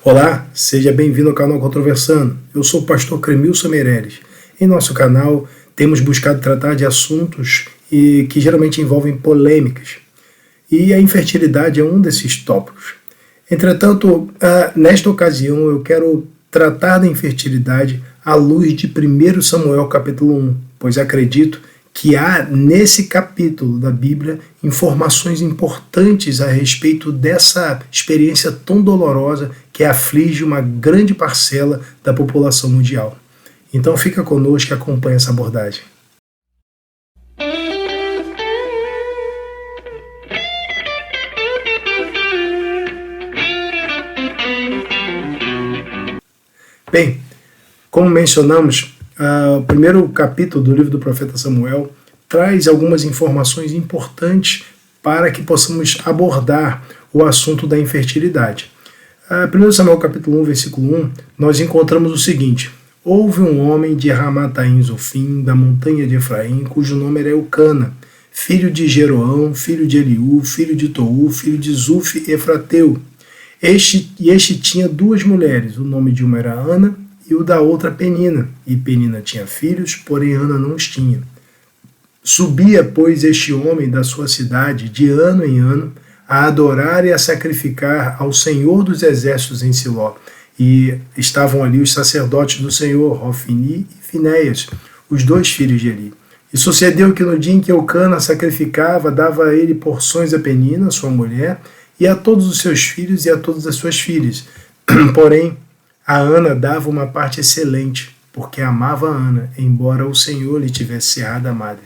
Olá, seja bem-vindo ao canal Controversando. Eu sou o pastor Cremilson Meireles. Em nosso canal, temos buscado tratar de assuntos que geralmente envolvem polêmicas. E a infertilidade é um desses tópicos. Entretanto, nesta ocasião, eu quero tratar da infertilidade à luz de 1 Samuel capítulo 1, pois acredito que há nesse capítulo da Bíblia informações importantes a respeito dessa experiência tão dolorosa que aflige uma grande parcela da população mundial. Então fica conosco e acompanhe essa abordagem. Bem, como mencionamos, o primeiro capítulo do livro do profeta Samuel traz algumas informações importantes para que possamos abordar o assunto da infertilidade. 1 Samuel capítulo 1, versículo 1, nós encontramos o seguinte: houve um homem de Ramataim Zofim, da montanha de Efraim, cujo nome era Eucana, filho de Jeroão, filho de Eliú, filho de Tou, filho de Zuf, Efrateu. Este tinha duas mulheres, o nome de uma era Ana e o da outra Penina. E Penina tinha filhos, porém Ana não os tinha. Subia, pois, este homem da sua cidade, de ano em ano, a adorar e a sacrificar ao Senhor dos Exércitos em Siló. E estavam ali os sacerdotes do Senhor, Hofni e Finéias, os dois filhos de Eli. E sucedeu que no dia em que Eucana sacrificava, dava a ele porções a Penina, sua mulher, e a todos os seus filhos e a todas as suas filhas. Porém, a Ana dava uma parte excelente, porque amava a Ana, embora o Senhor lhe tivesse cerrado a madre.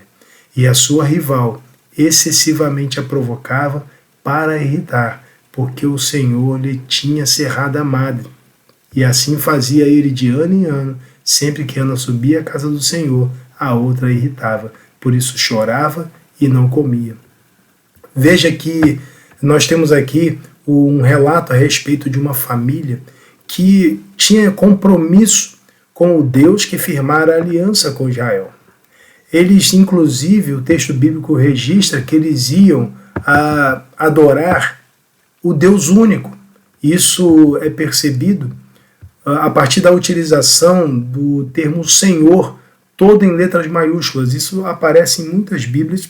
E a sua rival excessivamente a provocava para irritar, porque o Senhor lhe tinha cerrado a madre. E assim fazia ele de ano em ano, sempre que Ana subia à casa do Senhor, a outra a irritava, por isso chorava e não comia. Veja que nós temos aqui um relato a respeito de uma família que tinha compromisso com o Deus que firmara aliança com Israel. Eles, inclusive, o texto bíblico registra que eles iam adorar o Deus único. Isso é percebido a partir da utilização do termo Senhor, todo em letras maiúsculas. Isso aparece em muitas Bíblias.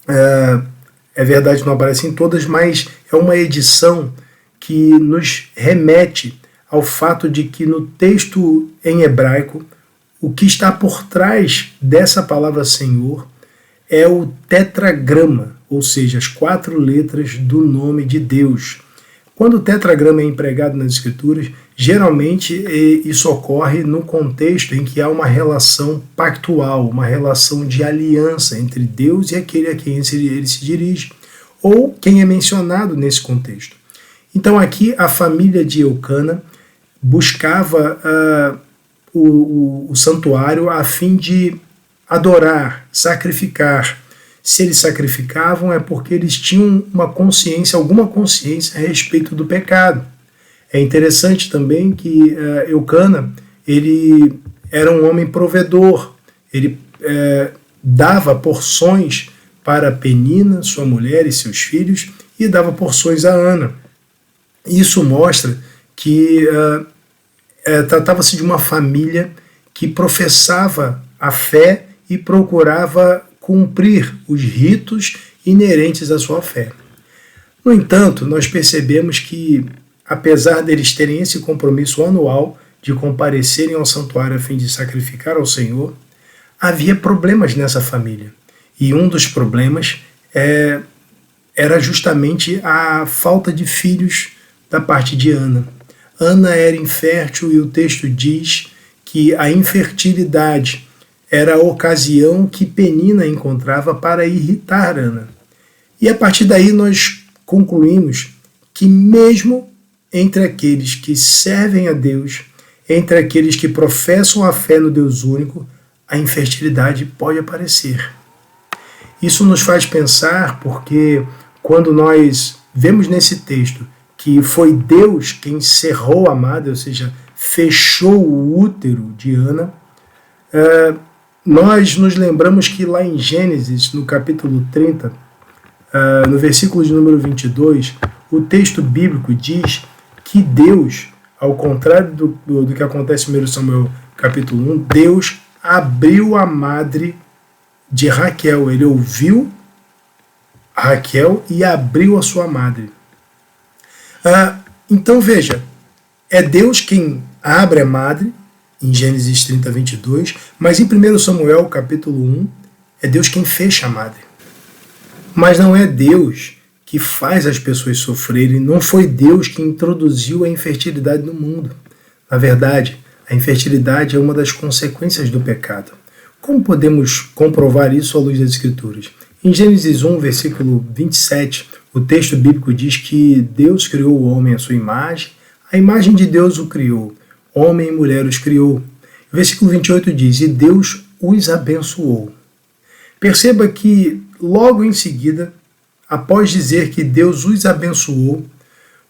É verdade, não aparece em todas, mas é uma edição que nos remete ao fato de que no texto em hebraico, o que está por trás dessa palavra Senhor é o tetragrama, ou seja, as 4 letras do nome de Deus. Quando o tetragrama é empregado nas Escrituras, geralmente isso ocorre no contexto em que há uma relação pactual, uma relação de aliança entre Deus e aquele a quem ele se dirige, ou quem é mencionado nesse contexto. Então aqui a família de Eucana buscava o santuário a fim de adorar, sacrificar. Se eles sacrificavam é porque eles tinham alguma consciência a respeito do pecado. É interessante também que Eucana, ele era um homem provedor, ele dava porções para Penina, sua mulher e seus filhos, e dava porções a Ana. Isso mostra que tratava-se de uma família que professava a fé e procurava cumprir os ritos inerentes à sua fé. No entanto, nós percebemos que, apesar deles terem esse compromisso anual de comparecerem ao santuário a fim de sacrificar ao Senhor, havia problemas nessa família. E um dos problemas era justamente a falta de filhos da parte de Ana. Ana era infértil e o texto diz que a infertilidade era a ocasião que Penina encontrava para irritar Ana. E a partir daí nós concluímos que mesmo entre aqueles que servem a Deus, entre aqueles que professam a fé no Deus único, a infertilidade pode aparecer. Isso nos faz pensar porque quando nós vemos nesse texto que foi Deus quem cerrou a madre, ou seja, fechou o útero de Ana, nós nos lembramos que lá em Gênesis, no capítulo 30, no versículo de número 22, o texto bíblico diz que Deus, ao contrário do que acontece em 1 Samuel capítulo 1, Deus abriu a madre de Raquel. Ele ouviu Raquel e abriu a sua madre. Então veja, é Deus quem abre a madre, em Gênesis 30, 22, mas em 1 Samuel capítulo 1, é Deus quem fecha a madre. Mas não é Deus que faz as pessoas sofrerem, não foi Deus que introduziu a infertilidade no mundo. Na verdade, a infertilidade é uma das consequências do pecado. Como podemos comprovar isso à luz das Escrituras? Em Gênesis 1, versículo 27, o texto bíblico diz que Deus criou o homem à sua imagem, a imagem de Deus o criou, homem e mulher os criou. O versículo 28 diz, e Deus os abençoou. Perceba que logo em seguida, após dizer que Deus os abençoou,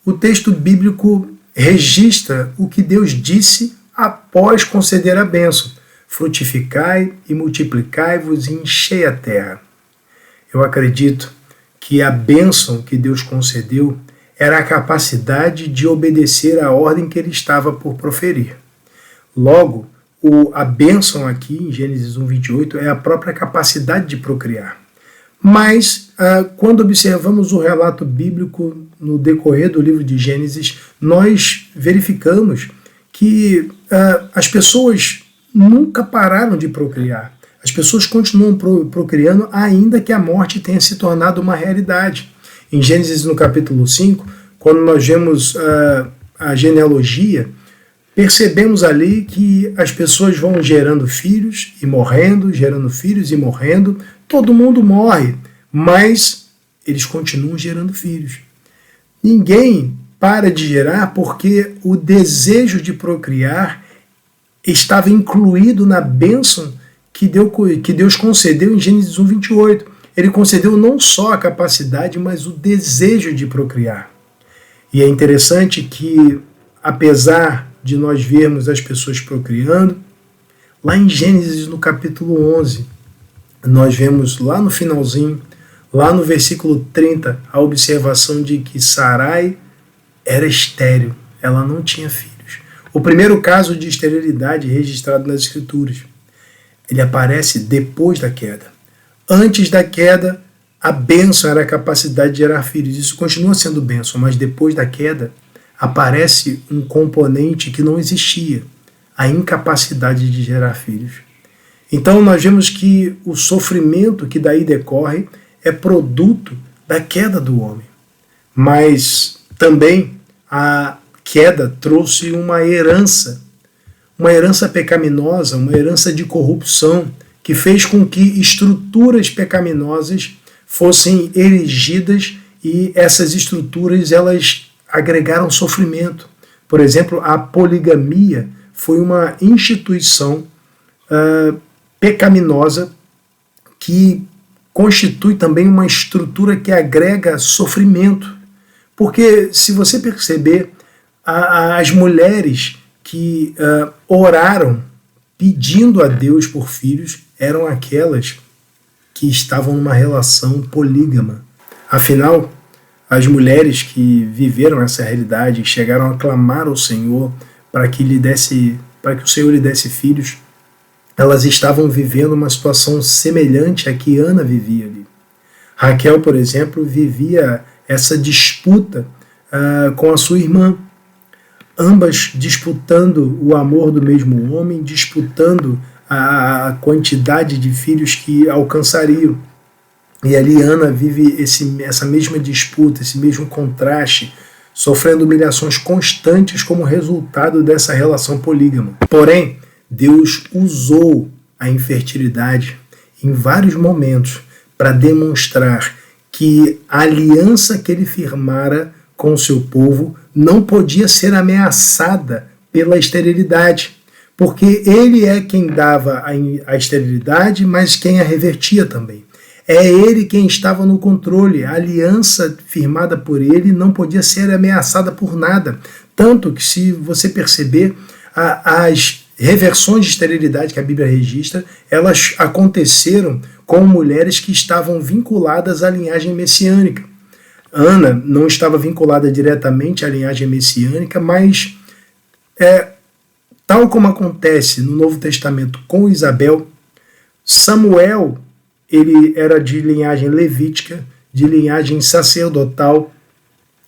o texto bíblico registra o que Deus disse após conceder a bênção. Frutificai e multiplicai-vos e enchei a terra. Eu acredito que a bênção que Deus concedeu era a capacidade de obedecer à ordem que ele estava por proferir. Logo, a bênção aqui em Gênesis 1, 28 é a própria capacidade de procriar. Mas, quando observamos o relato bíblico no decorrer do livro de Gênesis, nós verificamos que as pessoas nunca pararam de procriar. As pessoas continuam procriando, ainda que a morte tenha se tornado uma realidade. Em Gênesis, no capítulo 5, quando nós vemos a genealogia, percebemos ali que as pessoas vão gerando filhos e morrendo, gerando filhos e morrendo. Todo mundo morre, mas eles continuam gerando filhos. Ninguém para de gerar porque o desejo de procriar estava incluído na bênção que Deus concedeu em Gênesis 1, 28. Ele concedeu não só a capacidade, mas o desejo de procriar. E é interessante que, apesar de nós vermos as pessoas procriando, lá em Gênesis, no capítulo 11, nós vemos lá no finalzinho, lá no versículo 30, a observação de que Sarai era estéril, ela não tinha filhos. O primeiro caso de esterilidade registrado nas Escrituras, ele aparece depois da queda. Antes da queda, a bênção era a capacidade de gerar filhos. Isso continua sendo bênção, mas depois da queda, aparece um componente que não existia, a incapacidade de gerar filhos. Então nós vemos que o sofrimento que daí decorre é produto da queda do homem. Mas também a queda trouxe uma herança pecaminosa, uma herança de corrupção, que fez com que estruturas pecaminosas fossem erigidas e essas estruturas elas agregaram sofrimento. Por exemplo, a poligamia foi uma instituição pecaminosa que constitui também uma estrutura que agrega sofrimento. Porque, se você perceber, as mulheres que oraram pedindo a Deus por filhos eram aquelas que estavam numa relação polígama. Afinal, as mulheres que viveram essa realidade e chegaram a clamar ao Senhor para que o Senhor lhe desse filhos, elas estavam vivendo uma situação semelhante à que Ana vivia ali. Raquel, por exemplo, vivia essa disputa com a sua irmã, ambas disputando o amor do mesmo homem, disputando a quantidade de filhos que alcançariam. E ali Ana vive essa mesma disputa, esse mesmo contraste, sofrendo humilhações constantes como resultado dessa relação polígama. Porém, Deus usou a infertilidade em vários momentos para demonstrar que a aliança que ele firmara com o seu povo não podia ser ameaçada pela esterilidade, porque ele é quem dava a esterilidade, mas quem a revertia também. É ele quem estava no controle. A aliança firmada por ele não podia ser ameaçada por nada. Tanto que, se você perceber, as reversões de esterilidade que a Bíblia registra, elas aconteceram com mulheres que estavam vinculadas à linhagem messiânica. Ana não estava vinculada diretamente à linhagem messiânica, mas tal como acontece no Novo Testamento com Isabel, Samuel, ele era de linhagem levítica, de linhagem sacerdotal.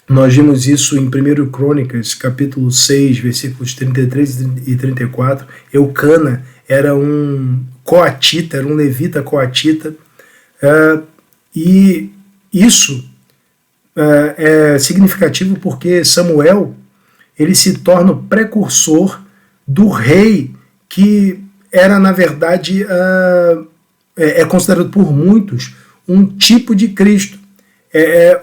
Nós vimos isso em 1 Crônicas, capítulo 6, versículos 33 e 34. Eucana era um coatita, era um levita coatita, e isso é significativo porque Samuel, ele se torna o precursor do rei que era, na verdade, é considerado por muitos um tipo de Cristo,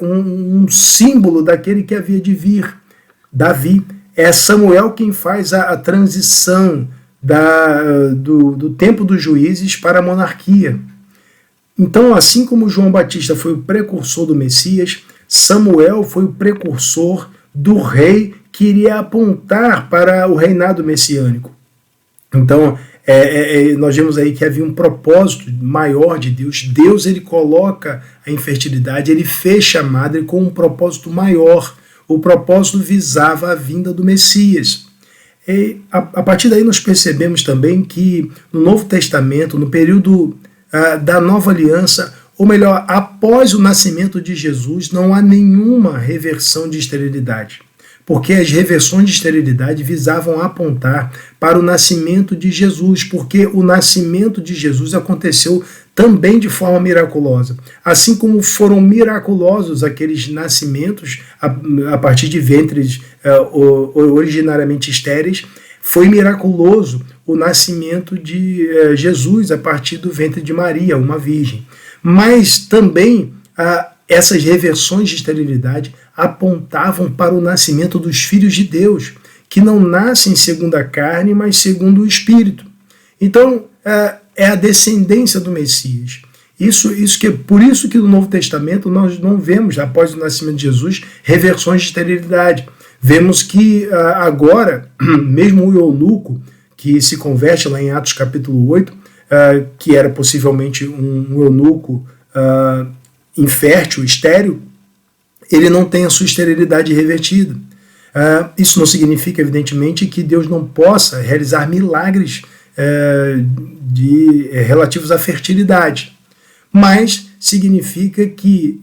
um símbolo daquele que havia de vir, Davi. É Samuel quem faz a transição do tempo dos juízes para a monarquia. Então, assim como João Batista foi o precursor do Messias, Samuel foi o precursor do rei que iria apontar para o reinado messiânico. Então, nós vemos aí que havia um propósito maior de Deus. Deus, ele coloca a infertilidade, ele fecha a madre com um propósito maior. O propósito visava a vinda do Messias. E a partir daí nós percebemos também que no Novo Testamento, no período da Nova Aliança, ou melhor, após o nascimento de Jesus, não há nenhuma reversão de esterilidade, porque as reversões de esterilidade visavam apontar para o nascimento de Jesus, porque o nascimento de Jesus aconteceu também de forma miraculosa. Assim como foram miraculosos aqueles nascimentos a partir de ventres originariamente estéreis, foi miraculoso o nascimento de Jesus a partir do ventre de Maria, uma virgem. Mas também essas reversões de esterilidade apontavam para o nascimento dos filhos de Deus, que não nascem segundo a carne, mas segundo o Espírito. Então, é a descendência do Messias. Por isso que no Novo Testamento nós não vemos, após o nascimento de Jesus, reversões de esterilidade. Vemos que agora, mesmo o eunuco, que se converte lá em Atos capítulo 8, que era possivelmente um eunuco infértil, estéril, ele não tem a sua esterilidade revertida. Isso não significa, evidentemente, que Deus não possa realizar milagres relativos à fertilidade, mas significa que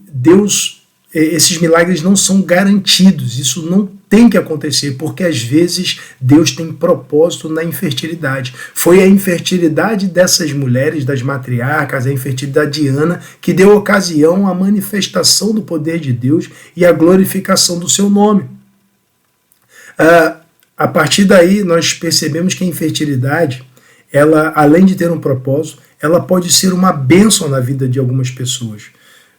esses milagres não são garantidos, isso não tem que acontecer, porque às vezes Deus tem propósito na infertilidade. Foi a infertilidade dessas mulheres, das matriarcas, a infertilidade de Ana, que deu ocasião à manifestação do poder de Deus e à glorificação do seu nome. A partir daí, nós percebemos que a infertilidade, ela, além de ter um propósito, ela pode ser uma bênção na vida de algumas pessoas,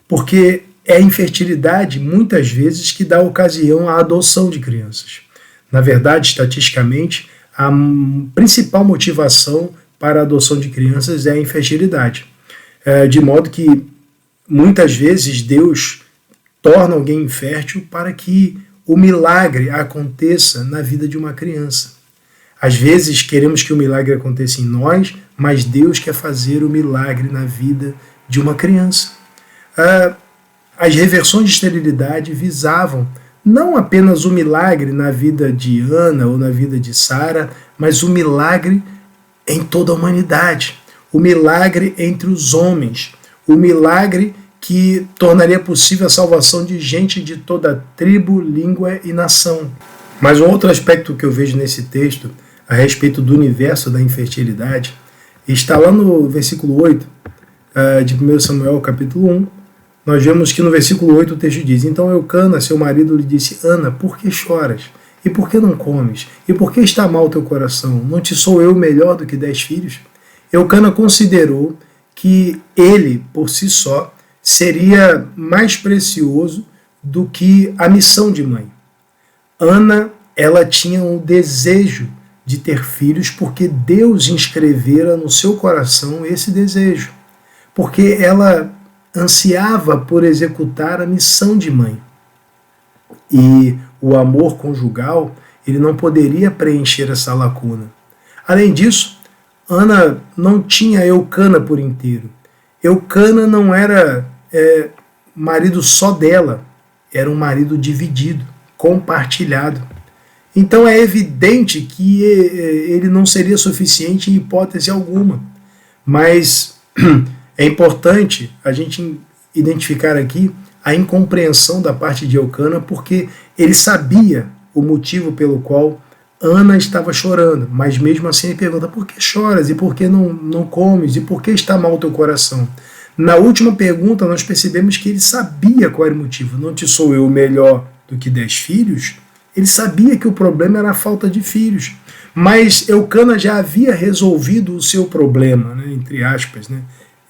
porque é a infertilidade, muitas vezes, que dá ocasião à adoção de crianças. Na verdade, estatisticamente, a principal motivação para a adoção de crianças é a infertilidade. De modo que, muitas vezes, Deus torna alguém infértil para que o milagre aconteça na vida de uma criança. Às vezes, queremos que o milagre aconteça em nós, mas Deus quer fazer o milagre na vida de uma criança. As reversões de esterilidade visavam não apenas o milagre na vida de Ana ou na vida de Sara, mas o milagre em toda a humanidade, o milagre entre os homens, o milagre que tornaria possível a salvação de gente de toda tribo, língua e nação. Mas um outro aspecto que eu vejo nesse texto, a respeito do universo da infertilidade, está lá no versículo 8 de 1 Samuel, capítulo 1, nós vemos que no versículo 8 o texto diz: Então Eucana, seu marido, lhe disse: Ana, por que choras? E por que não comes? E por que está mal teu coração? Não te sou eu melhor do que 10 filhos? Eucana considerou que ele, por si só, seria mais precioso do que a missão de mãe. Ana, ela tinha um desejo de ter filhos porque Deus inscrevera no seu coração esse desejo. Porque ela ansiava por executar a missão de mãe. E o amor conjugal, ele não poderia preencher essa lacuna. Além disso, Ana não tinha Eucana por inteiro. Eucana não era marido só dela. era um marido dividido, compartilhado. Então é evidente que ele não seria suficiente em hipótese alguma. Mas é importante a gente identificar aqui a incompreensão da parte de Eucana, porque ele sabia o motivo pelo qual Ana estava chorando, mas mesmo assim ele pergunta: por que choras? E por que não comes? E por que está mal o teu coração? Na última pergunta nós percebemos que ele sabia qual era o motivo. Não te sou eu melhor do que 10 filhos? Ele sabia que o problema era a falta de filhos. Mas Eucana já havia resolvido o seu problema, né, entre aspas, né?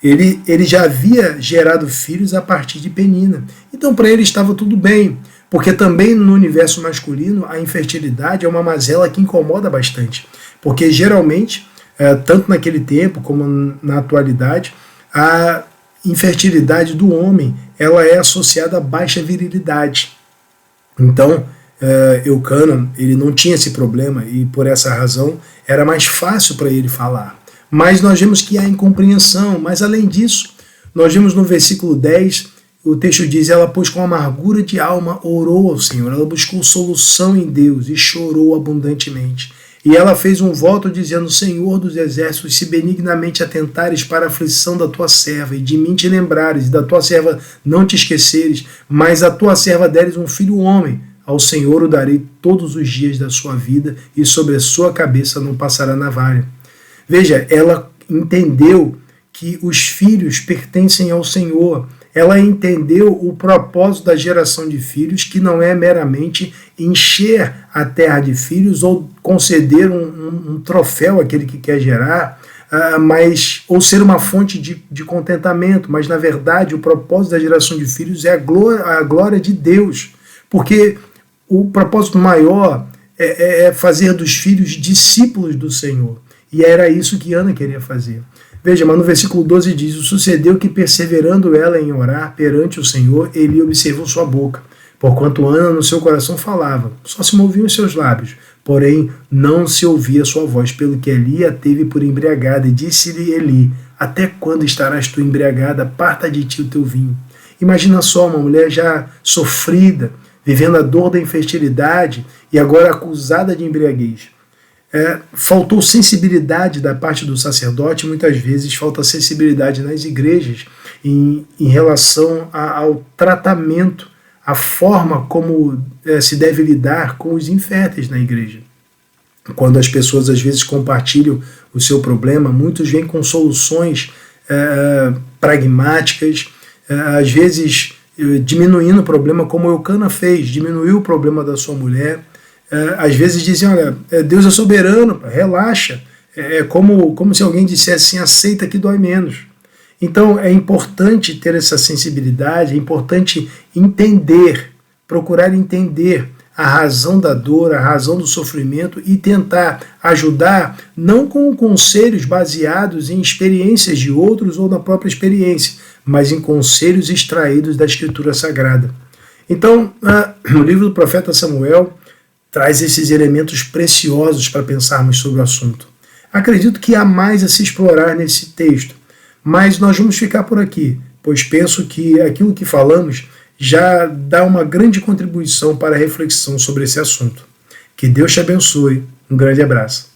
Ele já havia gerado filhos a partir de Penina. Então para ele estava tudo bem, porque também no universo masculino a infertilidade é uma mazela que incomoda bastante. Porque geralmente, tanto naquele tempo como na atualidade, a infertilidade do homem ela é associada a baixa virilidade. Então, Eucana, ele não tinha esse problema e por essa razão era mais fácil para ele falar. Mas nós vemos que há incompreensão, mas além disso, nós vemos no versículo 10, o texto diz: ela, pois com amargura de alma orou ao Senhor, ela buscou solução em Deus e chorou abundantemente. E ela fez um voto dizendo: Senhor dos exércitos, se benignamente atentares para a aflição da tua serva, e de mim te lembrares, e da tua serva não te esqueceres, mas a tua serva deres um filho homem, ao Senhor o darei todos os dias da sua vida, e sobre a sua cabeça não passará navalha. Veja, ela entendeu que os filhos pertencem ao Senhor. Ela entendeu o propósito da geração de filhos, que não é meramente encher a terra de filhos ou conceder um troféu àquele que quer gerar, ou ser uma fonte de contentamento, mas na verdade o propósito da geração de filhos é a glória de Deus, porque o propósito maior é fazer dos filhos discípulos do Senhor. E era isso que Ana queria fazer. Veja, mas no versículo 12 diz: sucedeu que, perseverando ela em orar perante o Senhor, ele observou sua boca, porquanto Ana no seu coração falava, só se moviam os seus lábios, porém não se ouvia sua voz, pelo que Eli a teve por embriagada, e disse-lhe Eli: até quando estarás tu embriagada? Aparta de ti o teu vinho. Imagina só, uma mulher já sofrida, vivendo a dor da infertilidade e agora acusada de embriaguez. Faltou sensibilidade da parte do sacerdote, muitas vezes falta sensibilidade nas igrejas em relação ao tratamento, a forma como se deve lidar com os inférteis na igreja. Quando as pessoas às vezes compartilham o seu problema, muitos vêm com soluções pragmáticas, às vezes diminuindo o problema, como Eucana fez, diminuiu o problema da sua mulher. Às vezes dizem: olha, Deus é soberano, relaxa. É como se alguém dissesse assim: aceita que dói menos. Então é importante ter essa sensibilidade, é importante entender, procurar entender a razão da dor, a razão do sofrimento e tentar ajudar, não com conselhos baseados em experiências de outros ou na própria experiência, mas em conselhos extraídos da Escritura Sagrada. Então, o livro do profeta Samuel traz esses elementos preciosos para pensarmos sobre o assunto. Acredito que há mais a se explorar nesse texto, mas nós vamos ficar por aqui, pois penso que aquilo que falamos já dá uma grande contribuição para a reflexão sobre esse assunto. Que Deus te abençoe. Um grande abraço.